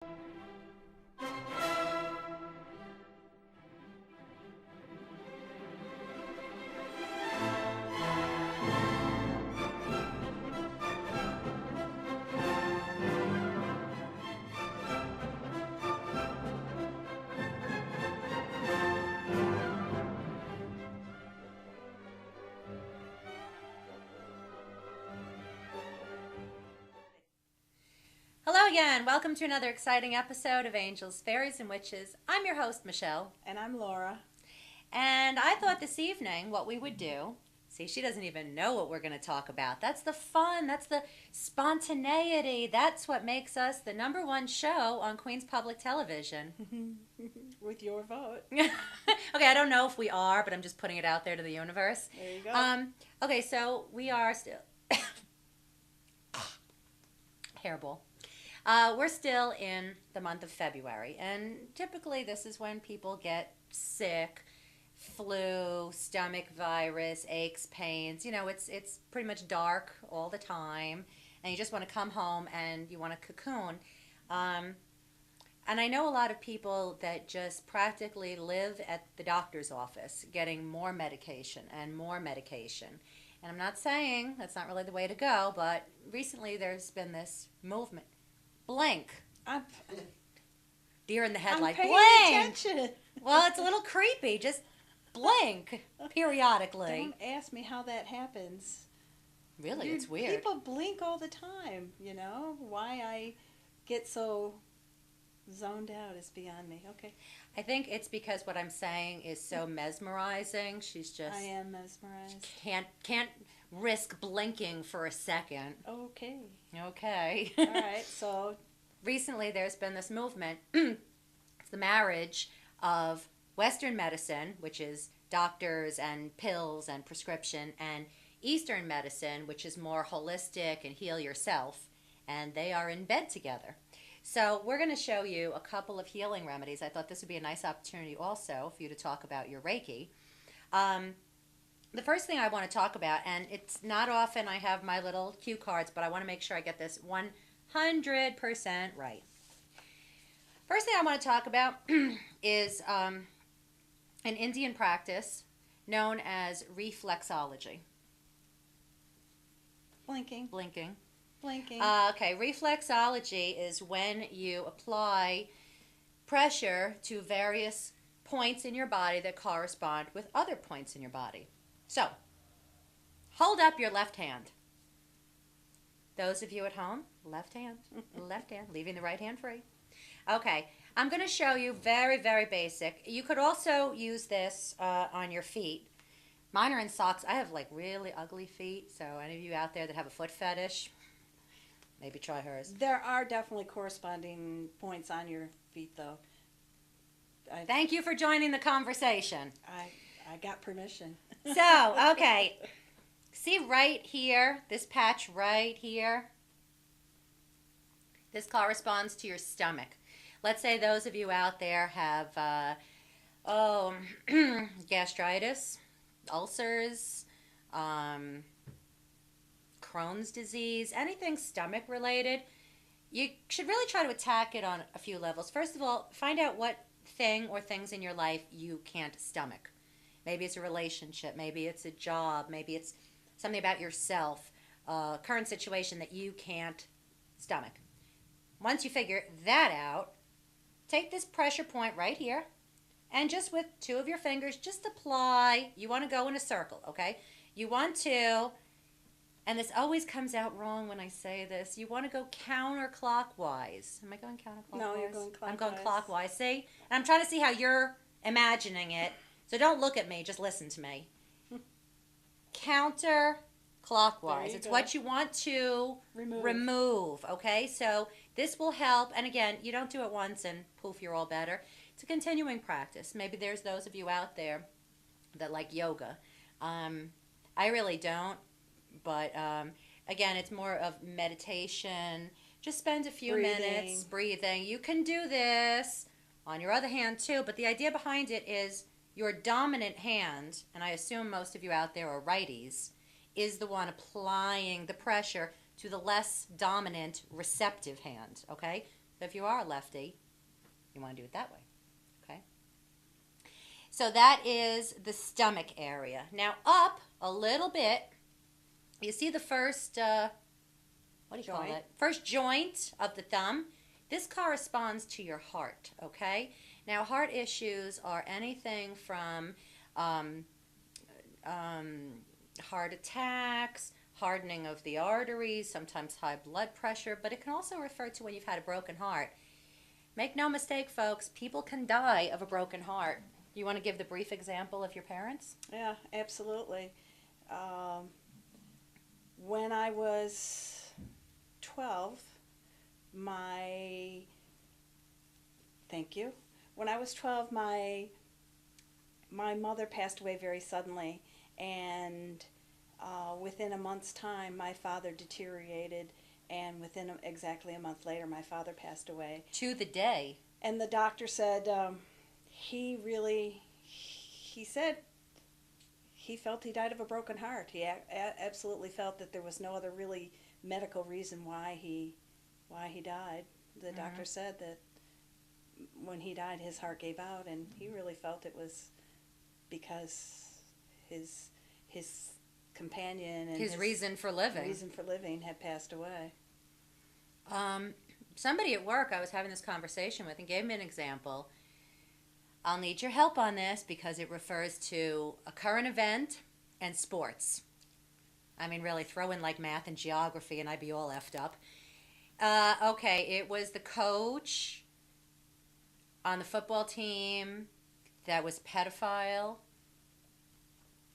Hello again. Welcome to another exciting episode of Angels, Fairies, and Witches. I'm your host, Michelle. And I'm Laura. And I thought this evening what we would do, see, she doesn't even know what we're going to talk about. That's the fun. That's the spontaneity. That's what makes us the #1 show on Queens Public Television. With your vote. Okay, I don't know if we are, but I'm just putting it out there to the universe. There you go. Okay, so we are still... Hairball. We're still in the month of February, and typically this is when people get sick, flu, stomach virus, aches, pains. You know, it's pretty much dark all the time, and you just want to come home and you want to cocoon. And I know a lot of people that just practically live at the doctor's office getting more medication and more medication. And I'm not saying that's not really the way to go, but recently there's been this movement. Blink. Deer in the headlight. I'm paying Blink. attention. Well, it's a little creepy. Just blink periodically. Don't ask me how that happens. Really, it's weird. People blink all the time, you know. Why I get so zoned out is beyond me. Okay. I think it's because what I'm saying is so mesmerizing. She's just... I am mesmerized. Can't risk blinking for a second. Okay. Okay. All right, so... Recently, there's been this movement. It's the marriage of Western medicine, which is doctors and pills and prescription, and Eastern medicine, which is more holistic and heal yourself, and they are in bed together. So we're going to show you a couple of healing remedies. I thought this would be a nice opportunity also for you to talk about your Reiki. The first thing I want to talk about, and it's not often I have my little cue cards, but I want to make sure I get this 100% right. First thing I want to talk about is an Indian practice known as Reflexology. Blinking. Blinking. Blinking. Okay, reflexology is when you apply pressure to various points in your body that correspond with other points in your body. So, hold up your left hand. Those of you at home, left hand, leaving the right hand free. Okay, I'm going to show you very, very basic. You could also use this on your feet. Mine are in socks. I have like really ugly feet, so any of you out there that have a foot fetish, maybe try hers. There are definitely corresponding points on your feet, though. Thank you for joining the conversation. I got permission. So, okay. See right here, this patch right here? This corresponds to your stomach. Let's say those of you out there have gastritis, ulcers, Crohn's disease, anything stomach related. You should really try to attack it on a few levels. First of all, find out what thing or things in your life you can't stomach. Maybe it's a relationship, maybe it's a job, maybe it's something about yourself, current situation that you can't stomach. Once you figure that out, take this pressure point right here, and just with 2 of your fingers, just apply. You want to go in a circle, okay? You want to, and this always comes out wrong when I say this, you want to go counterclockwise. Am I going counterclockwise? No, you're going clockwise. I'm going clockwise, see? And I'm trying to see how you're imagining it. So don't look at me, just listen to me. Counterclockwise. It's what you want to remove, okay? So this will help, and again, you don't do it once and poof, you're all better. It's a continuing practice. Maybe there's those of you out there that like yoga. I really don't, but again, it's more of meditation. Just spend a few minutes breathing. You can do this on your other hand too, but the idea behind it is your dominant hand, and I assume most of you out there are righties, is the one applying the pressure to the less dominant receptive hand, okay? So if you are a lefty, you want to do it that way. Okay? So that is the stomach area. Now up a little bit, you see the first, what do you call it? First joint of the thumb. This corresponds to your heart, okay? Now heart issues are anything from heart attacks, hardening of the arteries, sometimes high blood pressure, but it can also refer to when you've had a broken heart. Make no mistake, folks, people can die of a broken heart. You want to give the brief example of your parents? Yeah, absolutely. When I was 12, thank you. When I was 12, my mother passed away very suddenly, and within a month's time, my father deteriorated, and within exactly a month later, my father passed away. To the day. And the doctor said he said he felt he died of a broken heart. He absolutely felt that there was no other really medical reason why he died. The doctor said that when he died, his heart gave out, and he really felt it was because his companion and his reason for living had passed away. Somebody at work I was having this conversation with and gave me an example. I'll need your help on this because it refers to a current event and sports. I mean, really, throw in like math and geography and I'd be all effed up. Okay, it was the coach on the football team that was pedophile.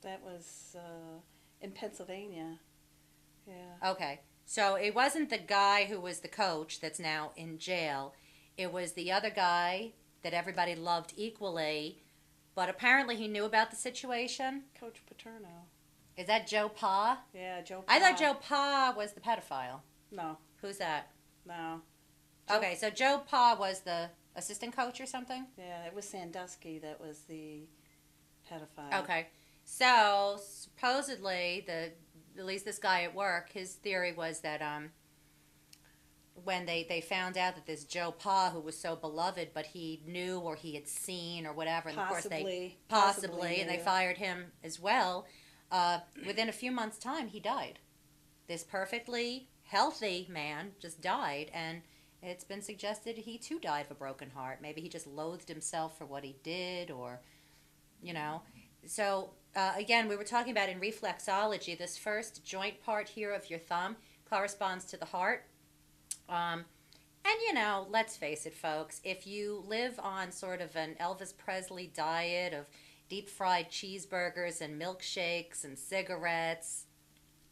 That was in Pennsylvania. Yeah. Okay, so it wasn't the guy who was the coach that's now in jail. It was the other guy that everybody loved equally, but apparently he knew about the situation. Coach Paterno. Is that Joe Pa? Yeah, Joe Pa. I thought Joe Pa was the pedophile. No. Who's that? No. Okay, so Joe Pa was the assistant coach or something? Yeah, it was Sandusky that was the pedophile. Okay, so supposedly, at least this guy at work, his theory was that when they found out that this Joe Pa, who was so beloved, but he knew or he had seen or whatever, and Possibly, of course and they fired him as well. Within a few months' time, he died. This perfectly healthy man just died, and it's been suggested he too died of a broken heart. Maybe he just loathed himself for what he did, or, So, again, we were talking about in reflexology, this first joint part here of your thumb corresponds to the heart. And, let's face it, folks, if you live on sort of an Elvis Presley diet of deep-fried cheeseburgers and milkshakes and cigarettes,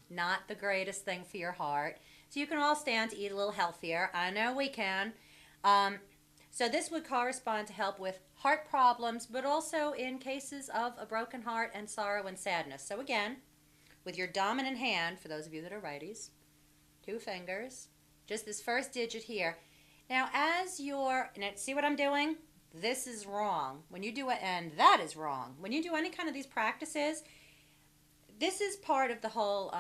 not the greatest thing for your heart. So you can all stand to eat a little healthier. I know we can. So this would correspond to help with heart problems, but also in cases of a broken heart and sorrow and sadness. So again, with your dominant hand, for those of you that are righties, 2 fingers, just this first digit here. Now, see what I'm doing? This is wrong. When you do it, and that is wrong. When you do any kind of these practices, this is part of the whole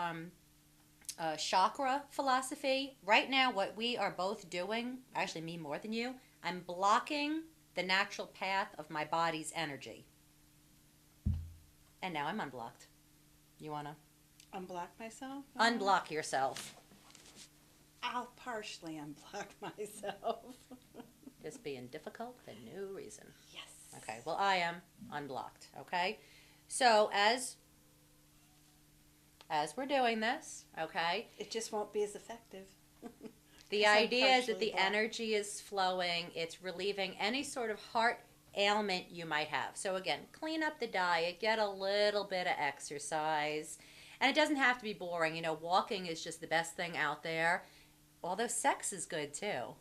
chakra philosophy. Right now, what we are both doing, actually me more than you, I'm blocking the natural path of my body's energy. And now I'm unblocked. You want to? Unblock myself? Unblock yourself. I'll partially unblock myself. Just being difficult for no reason. Yes. Okay, well, I am unblocked, okay? So, as we're doing this, okay? It just won't be as effective. The idea is that the energy is flowing. It's relieving any sort of heart ailment you might have. So, again, clean up the diet. Get a little bit of exercise. And it doesn't have to be boring. Walking is just the best thing out there. Although sex is good, too.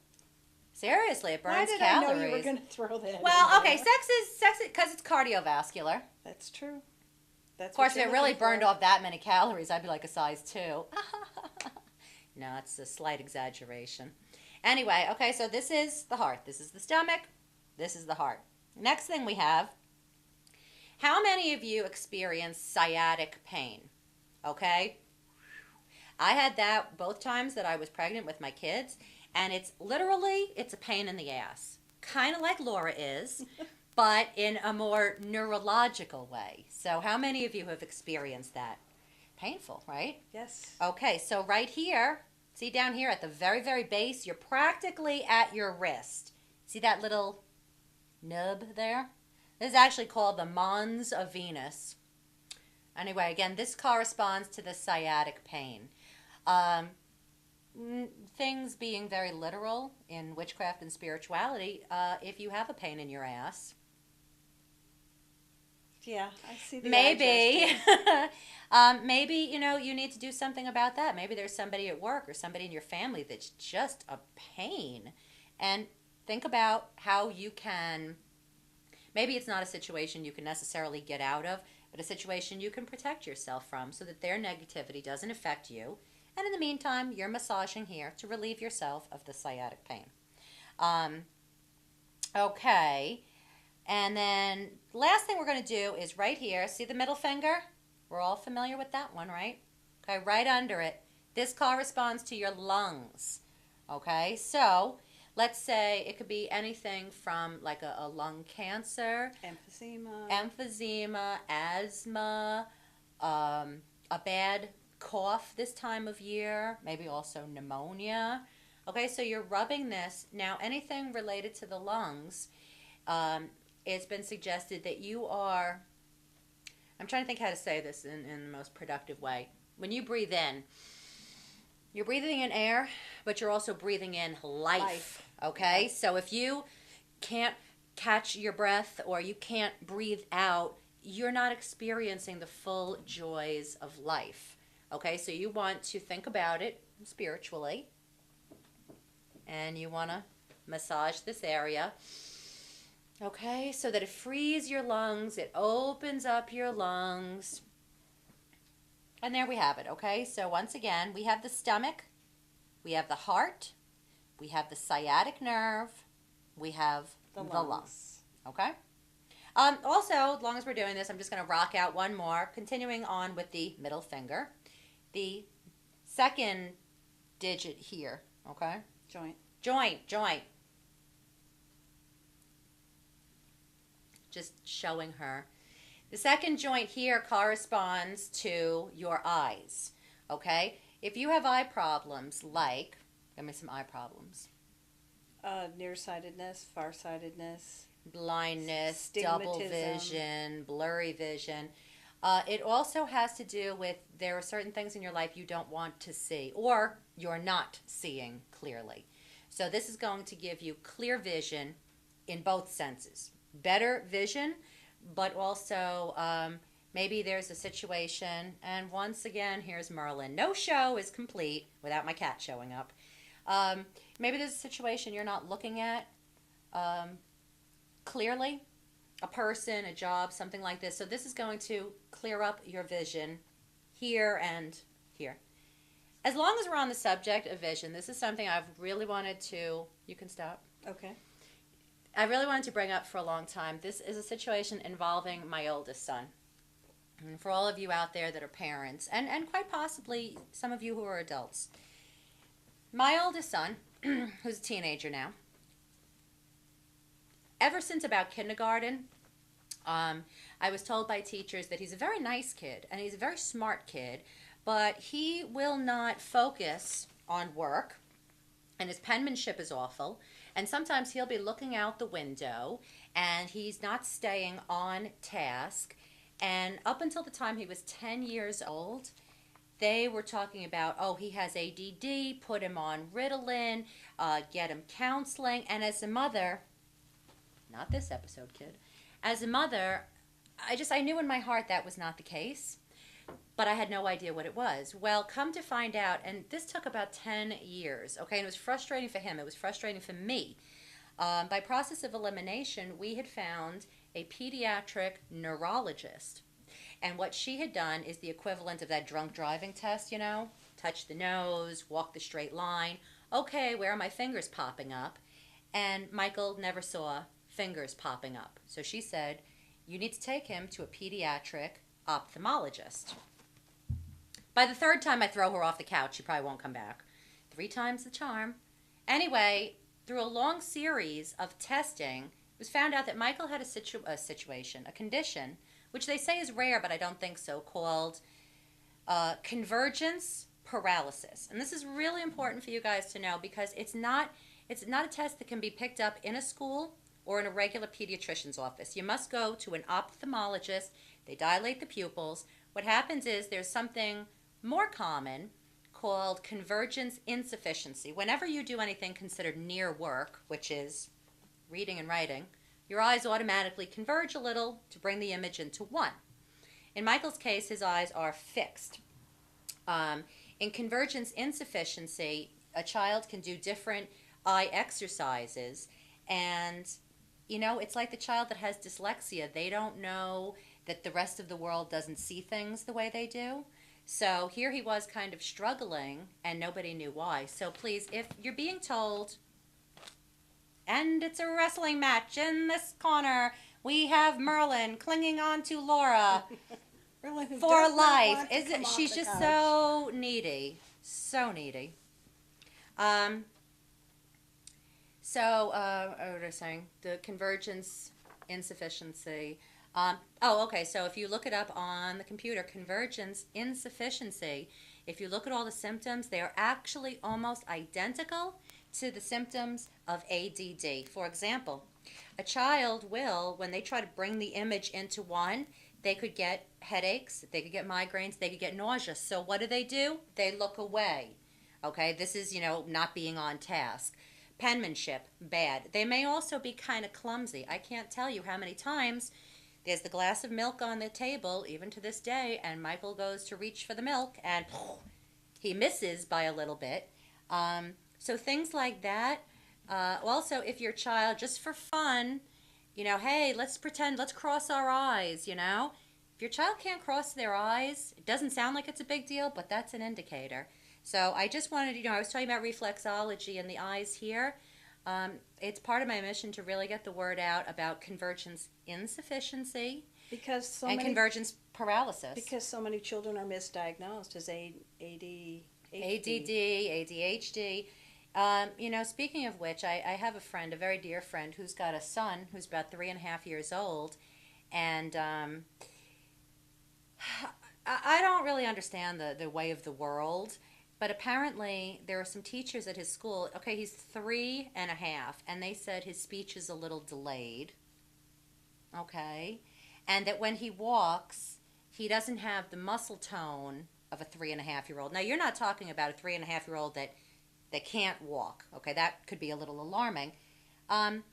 Seriously, it burns calories. Why did I know you were going to throw that Well, in okay, there? sex is because it's cardiovascular. That's true. That's Of course, if it really burned off that many calories, I'd be like a size 2. No, it's a slight exaggeration. Anyway, okay, so this is the heart. This is the stomach. This is the heart. Next thing we have, how many of you experience sciatic pain? Okay? I had that both times that I was pregnant with my kids, And it's a pain in the ass. Kind of like Laura is, but in a more neurological way. So how many of you have experienced that? Painful, right? Yes. Okay, so right here, see down here at the very, very base, you're practically at your wrist. See that little nub there? This is actually called the Mons of Venus. Anyway, again, this corresponds to the sciatic pain. Things being very literal in witchcraft and spirituality, if you have a pain in your ass, yeah, I see the maybe maybe you need to do something about that. Maybe there's somebody at work or somebody in your family that's just a pain, and think about how you can, maybe it's not a situation you can necessarily get out of, but a situation you can protect yourself from so that their negativity doesn't affect you. And in the meantime, you're massaging here to relieve yourself of the sciatic pain. Okay. And then last thing we're going to do is right here. See the middle finger? We're all familiar with that one, right? Okay, right under it. This corresponds to your lungs. Okay, so let's say it could be anything from like a lung cancer, emphysema, asthma, a bad cough this time of year, maybe also pneumonia. Okay, so you're rubbing this. Now, anything related to the lungs, it's been suggested that you are, I'm trying to think how to say this in the most productive way. When you breathe in, you're breathing in air, but you're also breathing in life. Okay, so if you can't catch your breath or you can't breathe out, you're not experiencing the full joys of life. Okay, so you want to think about it spiritually, and you want to massage this area. Okay, so that it frees your lungs, it opens up your lungs. And there we have it, okay? So once again, we have the stomach, we have the heart, we have the sciatic nerve, we have the lungs. Okay? Also, as long as we're doing this, I'm just going to rock out one more, continuing on with the middle finger. The second digit here, okay? Joint. Just showing her. The second joint here corresponds to your eyes, okay? If you have eye problems, like, give me some eye problems. Nearsightedness, farsightedness. Blindness, double vision, blurry vision. It also has to do with there are certain things in your life you don't want to see or you're not seeing clearly. So this is going to give you clear vision in both senses. Better vision, but also maybe there's a situation, and once again, here's Merlin. No show is complete without my cat showing up. Maybe there's a situation you're not looking at clearly, a person, a job, something like this. So this is going to clear up your vision here and here. As long as we're on the subject of vision, this is something I've really wanted to, you can stop. Okay. I really wanted to bring up for a long time. This is a situation involving my oldest son. And for all of you out there that are parents, and quite possibly some of you who are adults. My oldest son, who's a teenager now, ever since about kindergarten, I was told by teachers that he's a very nice kid, and he's a very smart kid, but he will not focus on work, and his penmanship is awful. And sometimes he'll be looking out the window and he's not staying on task. And up until the time he was 10 years old, they were talking about, oh, he has ADD, put him on Ritalin, get him counseling. And as a mother, not this episode, kid, as a mother, I knew in my heart that was not the case. But I had no idea what it was. Well, come to find out, and this took about 10 years, okay? And it was frustrating for him. It was frustrating for me. By process of elimination, we had found a pediatric neurologist. And what she had done is the equivalent of that drunk driving test, touch the nose, walk the straight line. Okay, where are my fingers popping up? And Michael never saw fingers popping up. So she said, you need to take him to a pediatric ophthalmologist. By the third time I throw her off the couch, she probably won't come back. 3 times the charm. Anyway, through a long series of testing, it was found out that Michael had a condition, which they say is rare, but I don't think so, called convergence paralysis. And this is really important for you guys to know because it's not a test that can be picked up in a school or in a regular pediatrician's office. You must go to an ophthalmologist. They dilate the pupils. What happens is there's something more common called convergence insufficiency. Whenever you do anything considered near work, which is reading and writing, your eyes automatically converge a little to bring the image into one. In Michael's case, his eyes are fixed. In convergence insufficiency, a child can do different eye exercises, and it's like the child that has dyslexia. They don't know that the rest of the world doesn't see things the way they do. So here he was kind of struggling, and nobody knew why. So please, if you're being told, and it's a wrestling match in this corner, we have Merlin clinging on to Laura for life. She's just so needy. So needy. What was I saying? The convergence insufficiency. Okay, so if you look it up on the computer, convergence insufficiency, if you look at all the symptoms, they are actually almost identical to the symptoms of ADD. For example, a child will, when they try to bring the image into one, they could get headaches, they could get migraines, they could get nausea. So what do? They look away. Okay, this is, not being on task. Penmanship, bad. They may also be kind of clumsy. I can't tell you how many times there's the glass of milk on the table, even to this day, and Michael goes to reach for the milk, and he misses by a little bit. So things like that. Also, if your child, just for fun, hey, let's cross our eyes, If your child can't cross their eyes, it doesn't sound like it's a big deal, but that's an indicator. So I just wanted, I was talking about reflexology and the eyes here. It's part of my mission to really get the word out about convergence insufficiency and convergence paralysis. Because so many children are misdiagnosed as ADD, ADHD. Speaking of which, I have a friend, a very dear friend, who's got a son who's about 3.5 years old, and I don't really understand the way of the world. But apparently, there are some teachers at his school. Okay, he's 3.5, and they said his speech is a little delayed. Okay, and that when he walks, he doesn't have the muscle tone of a 3.5-year-old. Now, you're not talking about a 3.5-year-old that can't walk. Okay, that could be a little alarming. And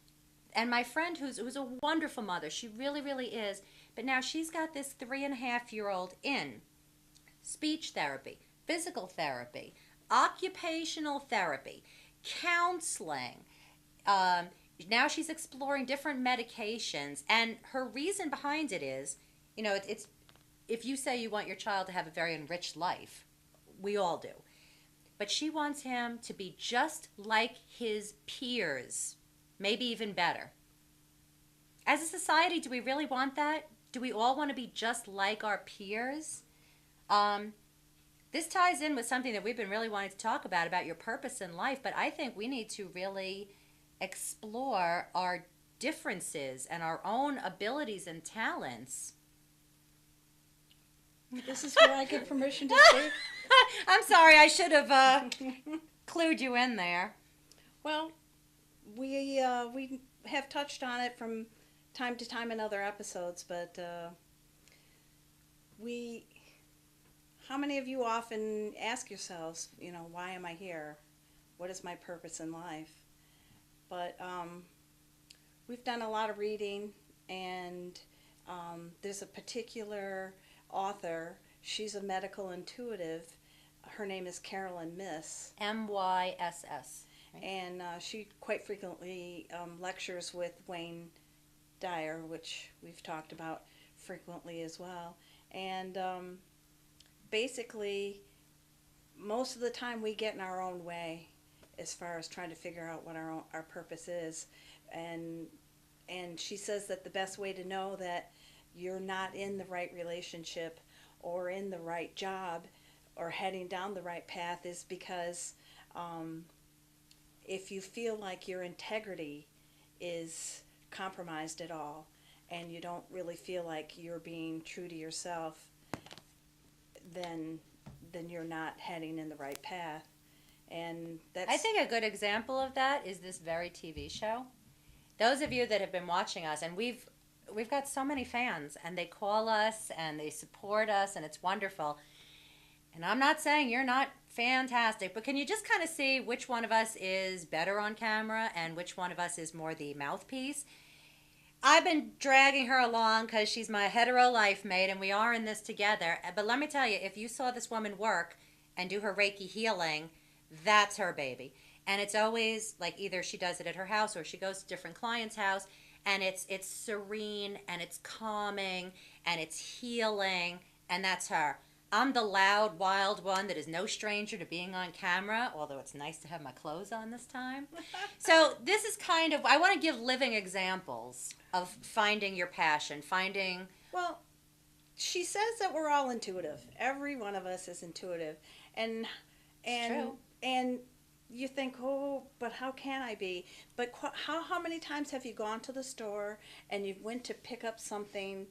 my friend, who's a wonderful mother, she really, really is. But now she's got this 3.5-year-old in speech therapy, physical therapy, occupational therapy, counseling. Now she's exploring different medications, and her reason behind it is, it's if you say you want your child to have a very enriched life, we all do. But she wants him to be just like his peers, maybe even better. As a society, do we really want that? Do we all want to be just like our peers? This ties in with something that we've been really wanting to talk about your purpose in life, but I think we need to really explore our differences and our own abilities and talents. This is where I get permission to speak. I'm sorry, I should have clued you in there. Well, we have touched on it from time to time in other episodes, but how many of you often ask yourselves, why am I here? What is my purpose in life? But we've done a lot of reading, and there's a particular author. She's a medical intuitive. Her name is Carolyn Myss. MYSS. Right? And she quite frequently lectures with Wayne Dyer, which we've talked about frequently as well. And basically, most of the time we get in our own way as far as trying to figure out what our purpose is. And she says that the best way to know that you're not in the right relationship or in the right job or heading down the right path is because if you feel like your integrity is compromised at all and you don't really feel like you're being true to yourself, then you're not heading in the right path. And I that's think a good example of that is this very TV show. Those of you that have been watching us, and we've got so many fans, and they call us and they support us, and it's wonderful. And I'm not saying you're not fantastic, but can you just kind of see which one of us is better on camera and which one of us is more the mouthpiece? I've been dragging her along because she's my hetero life mate, and we are in this together. But let me tell you, if you saw this woman work and do her Reiki healing, that's her baby. And it's always like either she does it at her house or she goes to different clients' house, and it's serene and it's calming and it's healing, and that's her. I'm the loud, wild one that is no stranger to being on camera, although it's nice to have my clothes on this time. So this is kind of, I want to give living examples of finding your passion, finding... Well, she says that we're all intuitive. Every one of us is intuitive. And True. and you think, oh, but how can I be? But how many times have you gone to the store and you went to pick up something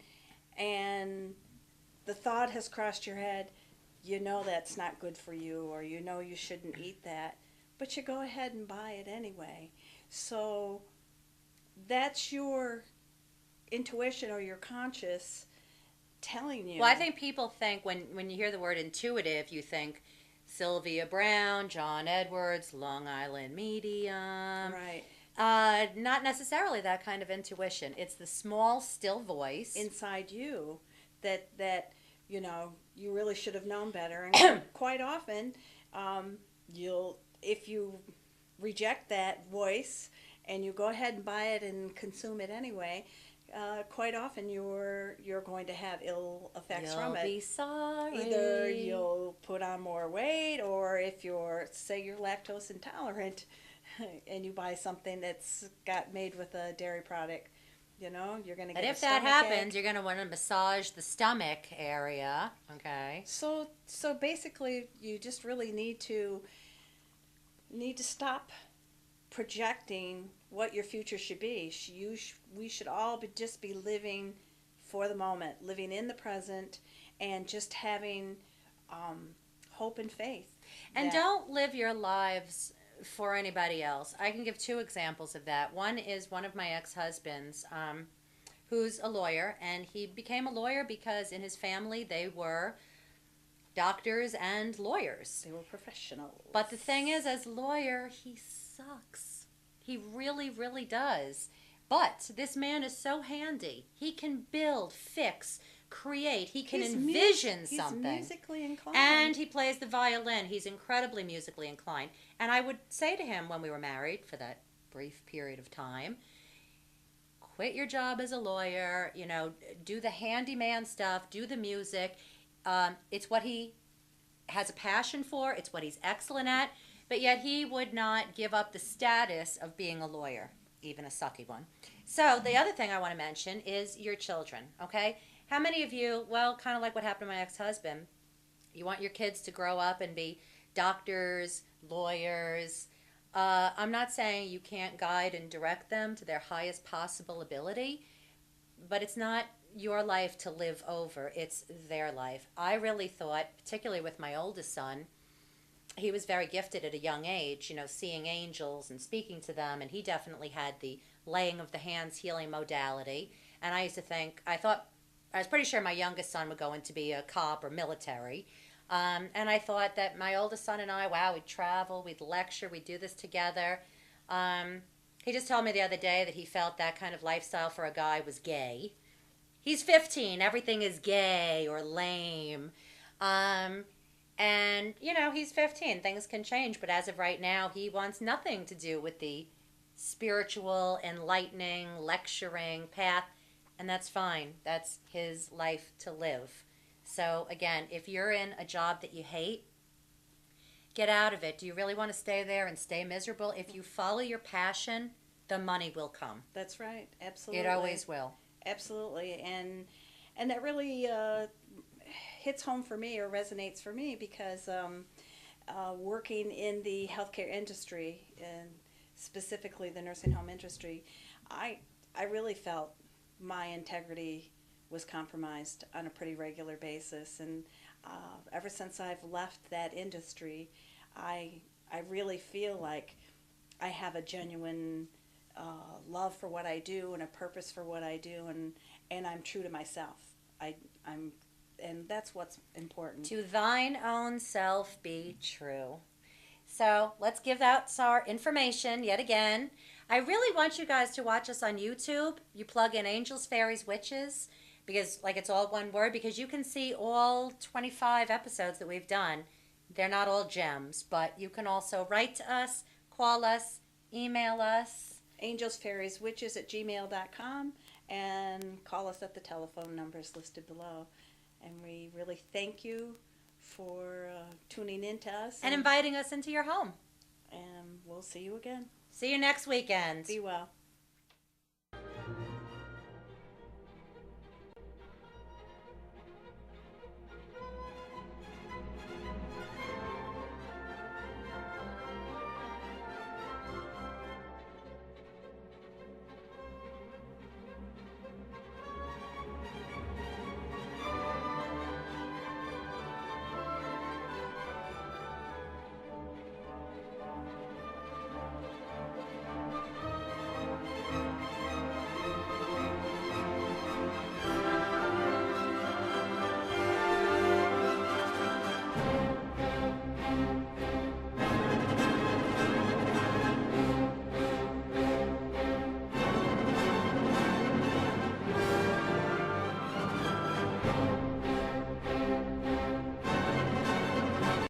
and the thought has crossed your head, you know that's not good for you, or you know you shouldn't eat that, but you go ahead and buy it anyway. So that's your intuition or your conscious telling you. Well, I think people think when you hear the word intuitive, you think Sylvia Brown, John Edwards, Long Island Medium. Right. Not necessarily that kind of intuition. It's the small, still voice Inside you that you know you really should have known better, and quite often if you reject that voice and you go ahead and buy it and consume it anyway, quite often you're going to have ill effects from it. You'll be sorry. Either you'll put on more weight, or if say you're lactose intolerant and you buy something that's got made with a dairy product, you know, you're going to get But a if that stomach happens, ache. you're going to want to massage the stomach area, okay? So basically, you just really need to stop projecting what your future should be. We should all just be living for the moment, living in the present, and just having hope and faith. And don't live your lives for anybody else. I can give two examples of that. One is one of my ex-husbands, who's a lawyer, and he became a lawyer because in his family they were doctors and lawyers. They were professionals. But the thing is, as a lawyer, he sucks. He really, really does. But this man is so handy. He can build, fix, create. He can envision something. He's musically inclined. And he plays the violin. He's incredibly musically inclined. And I would say to him when we were married for that brief period of time, quit your job as a lawyer, you know, do the handyman stuff, do the music. It's what he has a passion for. It's what he's excellent at. But yet he would not give up the status of being a lawyer, even a sucky one. So the other thing I want to mention is your children, okay? How many of you, well, kind of like what happened to my ex-husband, you want your kids to grow up and be doctors, lawyers. I'm not saying you can't guide and direct them to their highest possible ability, but it's not your life to live over. It's their life. I really thought, particularly with my oldest son, he was very gifted at a young age, you know, seeing angels and speaking to them, and he definitely had the laying of the hands healing modality. And I used to think, I was pretty sure my youngest son would go into be a cop or military. And I thought that my oldest son and I, wow, we'd travel, we'd lecture, we'd do this together. He just told me the other day that he felt that kind of lifestyle for a guy was gay. He's 15, everything is gay or lame. And, you know, he's 15. Things can change. But as of right now, he wants nothing to do with the spiritual, enlightening, lecturing path. And that's fine. That's his life to live. So, again, if you're in a job that you hate, get out of it. Do you really want to stay there and stay miserable? If you follow your passion, the money will come. That's right. Absolutely. It always will. Absolutely. And that really hits home for me or resonates for me because working in the healthcare industry, and specifically the nursing home industry, I really felt my integrity was compromised on a pretty regular basis, and ever since I've left that industry, I really feel like I have a genuine love for what I do and a purpose for what I do, and I'm true to myself. I'm and that's what's important. To thine own self be true. So let's give out our information yet again. I really want you guys to watch us on YouTube. You plug in Angels, Fairies, Witches, because like it's all one word, because you can see all 25 episodes that we've done. They're not all gems, but you can also write to us, call us, email us. Angels, Fairies, Witches at gmail.com, and call us at the telephone numbers listed below. And we really thank you for tuning in to us. And inviting us into your home. And we'll see you again. See you next weekend. Be well.